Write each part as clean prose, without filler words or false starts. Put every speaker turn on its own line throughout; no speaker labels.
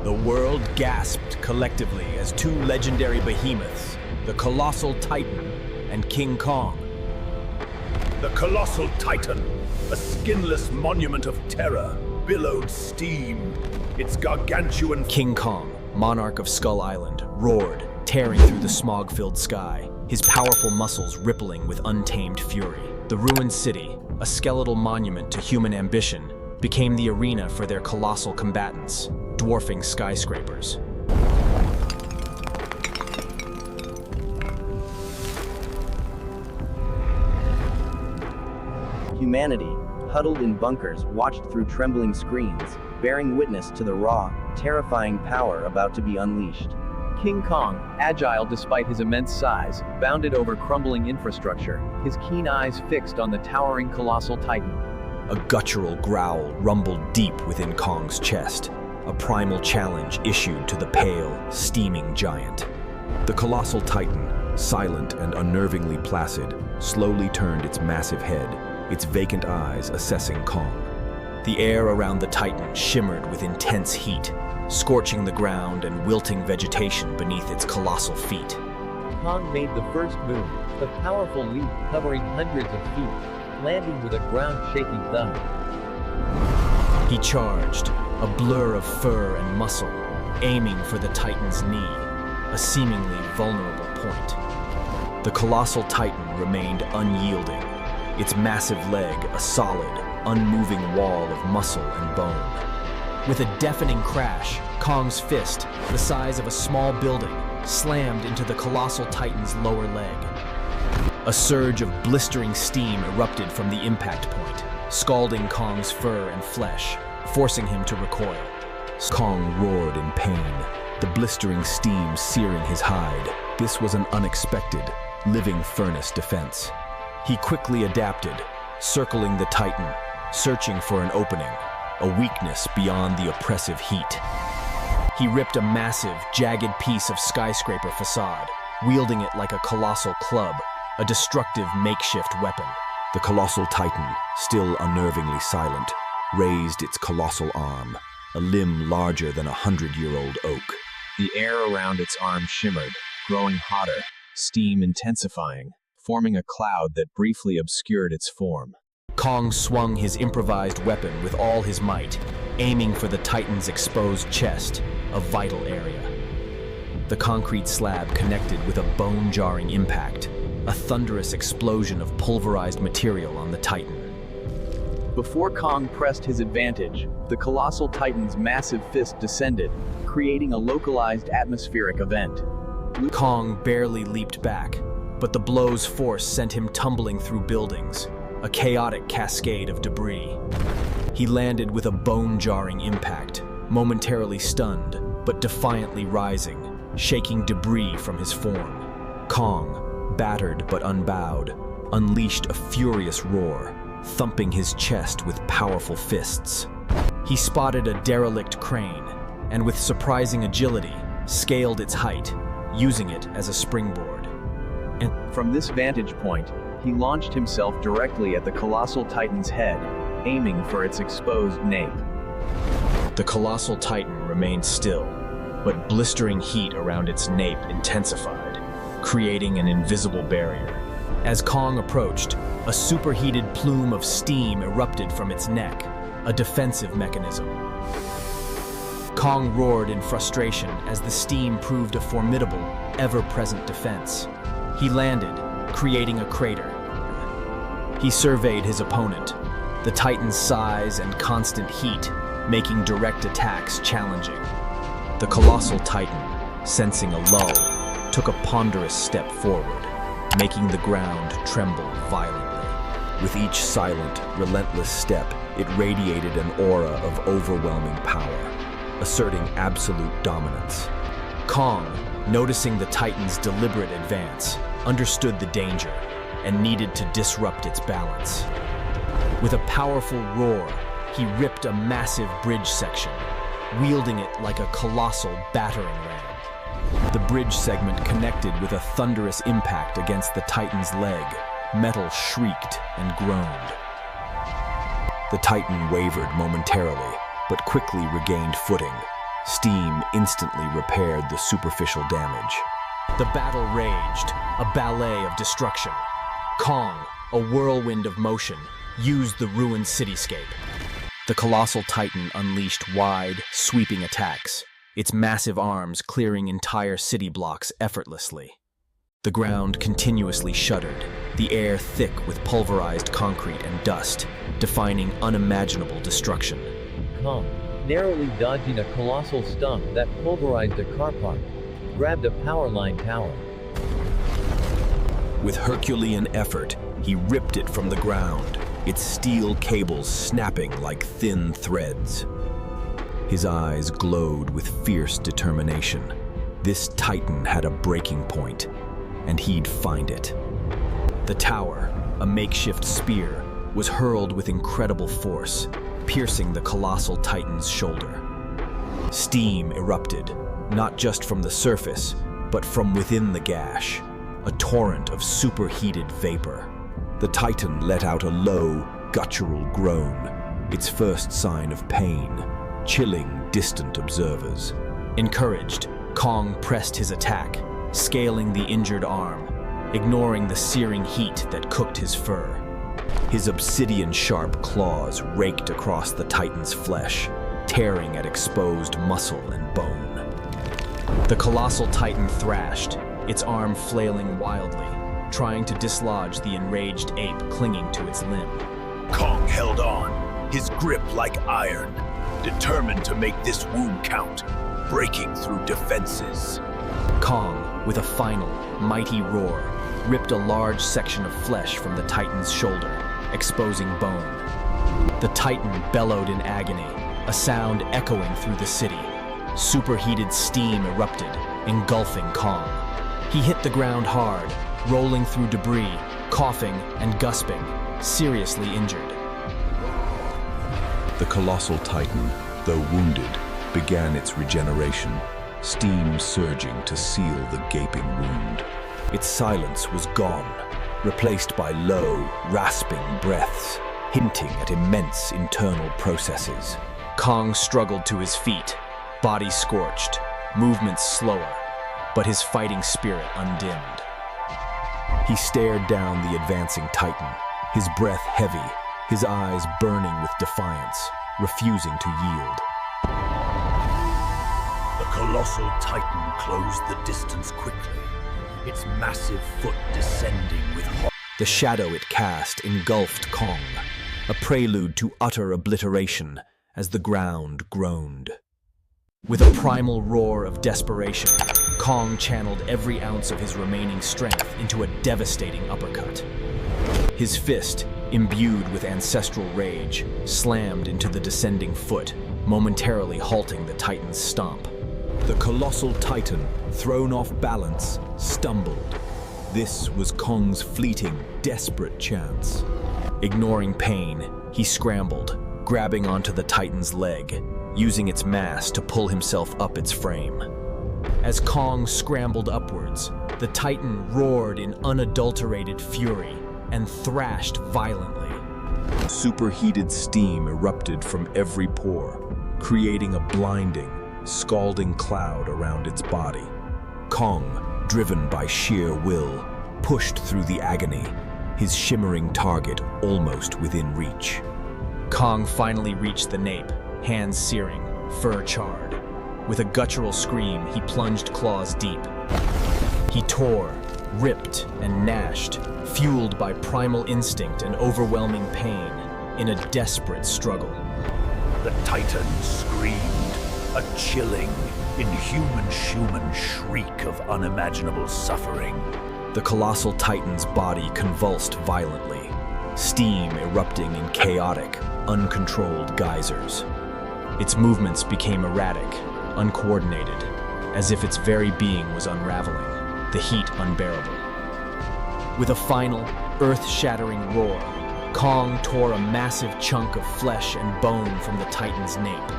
The world gasped collectively as two legendary behemoths, the Colossal Titan and King Kong.
The Colossal Titan, a skinless monument of terror, billowed steam. Its gargantuan
King Kong, monarch of Skull Island, roared, tearing through the smog-filled sky, his powerful muscles rippling with untamed fury. The ruined city, a skeletal monument to human ambition, became the arena for their colossal combatants, dwarfing skyscrapers.
Humanity, huddled in bunkers, watched through trembling screens, bearing witness to the raw, terrifying power about to be unleashed.
King Kong, agile despite his immense size, bounded over crumbling infrastructure, his keen eyes fixed on the towering Colossal Titan.
A guttural growl rumbled deep within Kong's chest, a primal challenge issued to the pale, steaming giant. The Colossal Titan, silent and unnervingly placid, slowly turned its massive head, its vacant eyes assessing Kong. The air around the Titan shimmered with intense heat, scorching the ground and wilting vegetation beneath its colossal feet.
Kong made the first move, a powerful leap covering hundreds of feet, landing with a ground-shaking thud.
He charged, a blur of fur and muscle, aiming for the Titan's knee, a seemingly vulnerable point. The Colossal Titan remained unyielding, its massive leg a solid, unmoving wall of muscle and bone. With a deafening crash, Kong's fist, the size of a small building, slammed into the Colossal Titan's lower leg. A surge of blistering steam erupted from the impact point, scalding Kong's fur and flesh, forcing him to recoil. Kong roared in pain, the blistering steam searing his hide. This was an unexpected, living furnace defense. He quickly adapted, circling the Titan, searching for an opening, a weakness beyond the oppressive heat. He ripped a massive, jagged piece of skyscraper facade, wielding it like a colossal club, a destructive makeshift weapon. The Colossal Titan, still unnervingly silent, raised its colossal arm, a limb larger than a 100-year-old oak.
The air around its arm shimmered, growing hotter, steam intensifying, forming a cloud that briefly obscured its form.
Kong swung his improvised weapon with all his might, aiming for the Titan's exposed chest, a vital area. The concrete slab connected with a bone-jarring impact, a thunderous explosion of pulverized material on the Titan.
Before Kong pressed his advantage, the Colossal Titan's massive fist descended, creating a localized atmospheric event.
Kong barely leaped back, but the blow's force sent him tumbling through buildings, a chaotic cascade of debris. He landed with a bone-jarring impact, momentarily stunned, but defiantly rising, shaking debris from his form. Kong, battered but unbowed, unleashed a furious roar, thumping his chest with powerful fists. He spotted a derelict crane, and with surprising agility, scaled its height, using it as a springboard.
And from this vantage point, he launched himself directly at the Colossal Titan's head, aiming for its exposed nape.
The Colossal Titan remained still, but blistering heat around its nape intensified, creating an invisible barrier. As Kong approached, a superheated plume of steam erupted from its neck, a defensive mechanism. Kong roared in frustration as the steam proved a formidable, ever-present defense. He landed, creating a crater. He surveyed his opponent, the Titan's size and constant heat, making direct attacks challenging. The Colossal Titan, sensing a lull, took a ponderous step forward, making the ground tremble violently. With each silent, relentless step, it radiated an aura of overwhelming power, asserting absolute dominance. Kong, noticing the Titan's deliberate advance, understood the danger and needed to disrupt its balance. With a powerful roar, he ripped a massive bridge section, wielding it like a colossal battering ram. The bridge segment connected with a thunderous impact against the Titan's leg. Metal shrieked and groaned. The Titan wavered momentarily, but quickly regained footing, Steam instantly repaired the superficial damage. The battle raged, a ballet of destruction. Kong, a whirlwind of motion, used the ruined cityscape. The colossal titan unleashed wide, sweeping attacks, its massive arms clearing entire city blocks effortlessly. The ground continuously shuddered, the air thick with pulverized concrete and dust, defining unimaginable destruction.
Kong, narrowly dodging a colossal stump that pulverized a car park, grabbed a power line tower.
With Herculean effort, he ripped it from the ground, its steel cables snapping like thin threads. His eyes glowed with fierce determination. This titan had a breaking point, and he'd find it. The tower, a makeshift spear, was hurled with incredible force, piercing the colossal titan's shoulder. Steam erupted, not just from the surface, but from within the gash, a torrent of superheated vapor. The titan let out a low, guttural groan, its first sign of pain, chilling distant observers. Encouraged, Kong pressed his attack, scaling the injured arm, ignoring the searing heat that cooked his fur. His obsidian-sharp claws raked across the titan's flesh, tearing at exposed muscle and bone. The colossal titan thrashed, its arm flailing wildly, trying to dislodge the enraged ape clinging to its limb.
Kong held on, his grip like iron, determined to make this wound count, breaking through defenses.
Kong, with a final, mighty roar, ripped a large section of flesh from the titan's shoulder, exposing bone. The titan bellowed in agony, a sound echoing through the city. Superheated steam erupted, engulfing Kong. He hit the ground hard, rolling through debris, coughing and gasping, seriously injured.
The colossal titan, though wounded, began its regeneration, steam surging to seal the gaping wound.
Its silence was gone, replaced by low, rasping breaths, hinting at immense internal processes. Kong struggled to his feet, body scorched, movements slower, but his fighting spirit undimmed. He stared down the advancing titan, his breath heavy, his eyes burning with defiance, refusing to yield.
The colossal titan closed the distance quickly, its massive foot descending with horror.
The shadow it cast engulfed Kong, a prelude to utter obliteration as the ground groaned. With a primal roar of desperation, Kong channeled every ounce of his remaining strength into a devastating uppercut. His fist, imbued with ancestral rage, slammed into the descending foot, momentarily halting the titan's stomp.
The colossal titan, thrown off balance, stumbled. This was Kong's fleeting, desperate chance.
Ignoring pain, he scrambled, grabbing onto the titan's leg, using its mass to pull himself up its frame. As Kong scrambled upwards, the titan roared in unadulterated fury and thrashed violently.
Superheated steam erupted from every pore, creating a blinding, scalding cloud around its body. Kong, driven by sheer will, pushed through the agony, his shimmering target almost within reach.
Kong finally reached the nape, hands searing, fur charred. With a guttural scream, he plunged claws deep. He tore, ripped, and gnashed, fueled by primal instinct and overwhelming pain, in a desperate struggle.
The titan screamed, a chilling, inhuman shriek of unimaginable suffering.
The colossal titan's body convulsed violently, steam erupting in chaotic, uncontrolled geysers. Its movements became erratic, uncoordinated, as if its very being was unraveling, the heat unbearable. With a final, earth-shattering roar, Kong tore a massive chunk of flesh and bone from the titan's nape.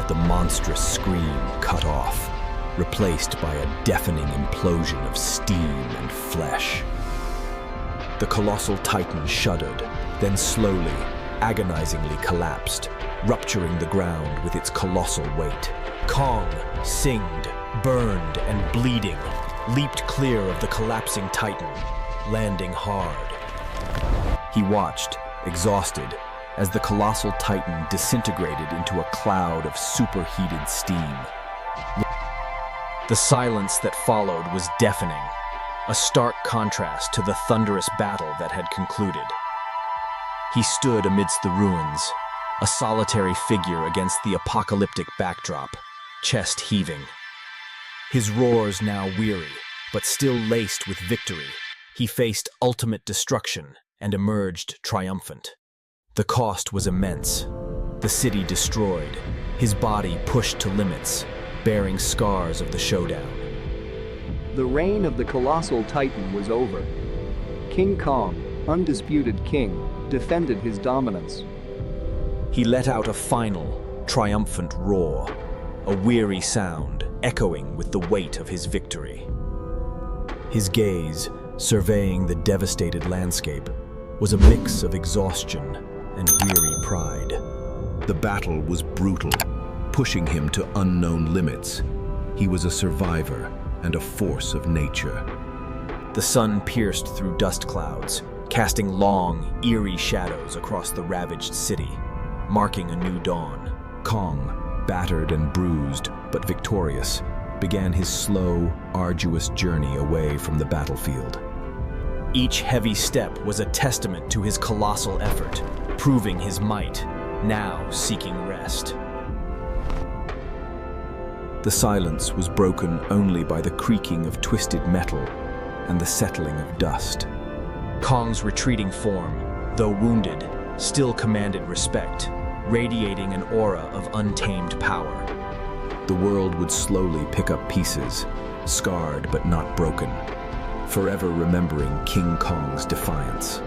The monstrous scream cut off, replaced by a deafening implosion of steam and flesh.
The colossal titan shuddered, then slowly, agonizingly collapsed, rupturing the ground with its colossal weight. Kong, singed, burned, and bleeding, leaped clear of the collapsing Titan, landing hard. He watched, exhausted, as the colossal Titan disintegrated into a cloud of superheated steam. The silence that followed was deafening, a stark contrast to the thunderous battle that had concluded. He stood amidst the ruins, a solitary figure against the apocalyptic backdrop, chest heaving. His roars now weary, but still laced with victory, he faced ultimate destruction and emerged triumphant. The cost was immense. The city destroyed, his body pushed to limits, bearing scars of the showdown.
The reign of the Colossal Titan was over. King Kong, undisputed king, defended his dominance.
He let out a final, triumphant roar, a weary sound echoing with the weight of his victory. His gaze, surveying the devastated landscape, was a mix of exhaustion and weary pride.
The battle was brutal, pushing him to unknown limits. He was a survivor and a force of nature.
The sun pierced through dust clouds, casting long, eerie shadows across the ravaged city, marking a new dawn.
Kong, battered and bruised but victorious, began his slow, arduous journey away from the battlefield.
Each heavy step was a testament to his colossal effort, proving his might, now seeking rest.
The silence was broken only by the creaking of twisted metal and the settling of dust.
Kong's retreating form, though wounded, still commanded respect, radiating an aura of untamed power.
The world would slowly pick up pieces, scarred but not broken, forever remembering King Kong's defiance.